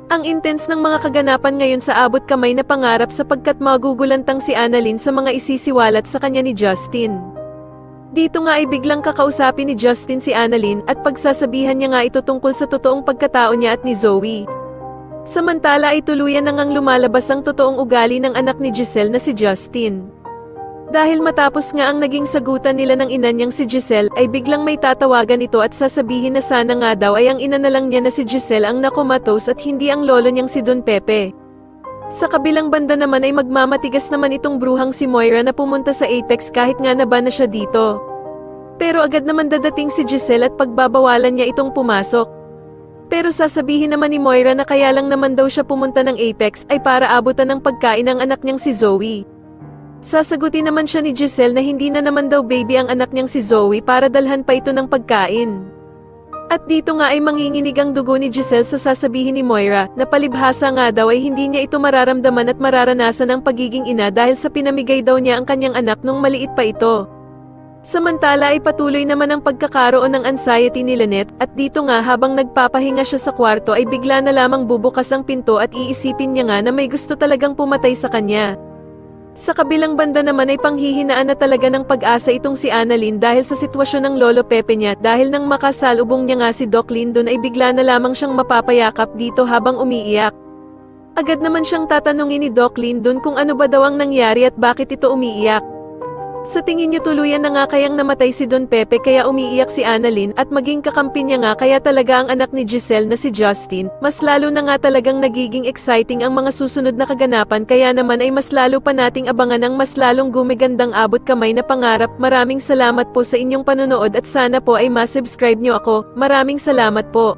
Ang intense ng mga kaganapan ngayon sa abot kamay na pangarap sapagkat magugulantang si Annalyn sa mga isisiwalat sa kanya ni Justin. Dito nga ay biglang kakausapin ni Justin si Annalyn at pagsasabihan niya nga ito tungkol sa totoong pagkatao niya at ni Zoe. Samantala ay tuluyan na ngang lumalabas ang totoong ugali ng anak ni Giselle na si Justin. Dahil matapos nga ang naging sagutan nila ng ina niyang si Giselle ay biglang may tatawagan ito at sasabihin na sana nga daw ay ang ina na lang niya na si Giselle ang nakomatos at hindi ang lolo niyang si Don Pepe. Sa kabilang banda naman ay magmamatigas naman itong bruhang si Moira na pumunta sa Apex kahit nga naba na siya dito. Pero agad naman dadating si Giselle at pagbabawalan niya itong pumasok. Pero sasabihin naman ni Moira na kaya lang naman daw siya pumunta ng Apex ay para abutan ng pagkain ng anak niyang si Zoe. Sasagutin naman siya ni Giselle na hindi na naman daw baby ang anak niyang si Zoe para dalhan pa ito ng pagkain. At dito nga ay manginginig ang dugo ni Giselle sa sasabihin ni Moira na palibhasa nga daw ay hindi niya ito mararamdaman at mararanasan ang pagiging ina dahil sa pinamigay daw niya ang kanyang anak nung maliit pa ito. Samantala ay patuloy naman ang pagkakaroon ng anxiety ni Lynette at dito nga habang nagpapahinga siya sa kwarto ay bigla na lamang bubukas ang pinto at iisipin niya nga na may gusto talagang pumatay sa kanya. Sa kabilang banda naman ay panghihinaan na talaga ng pag-asa itong si Annalyn dahil sa sitwasyon ng Lolo Pepe niya dahil nang makasalubong niya nga si Doc Lyndon ay bigla na lamang siyang mapapayakap dito habang umiiyak. Agad naman siyang tatanungin ni Doc Lyndon kung ano ba daw ang nangyari at bakit ito umiiyak. Sa tingin niyo tuluyan na nga kayang namatay si Don Pepe kaya umiiyak si Annalyn at maging kakampi niya nga kaya talaga ang anak ni Giselle na si Justin, mas lalo na nga talagang nagiging exciting ang mga susunod na kaganapan kaya naman ay mas lalo pa nating abangan ang mas lalong gumigandang abot kamay na pangarap. Maraming salamat po sa inyong panonood at sana po ay ma-subscribe niyo ako. Maraming salamat po.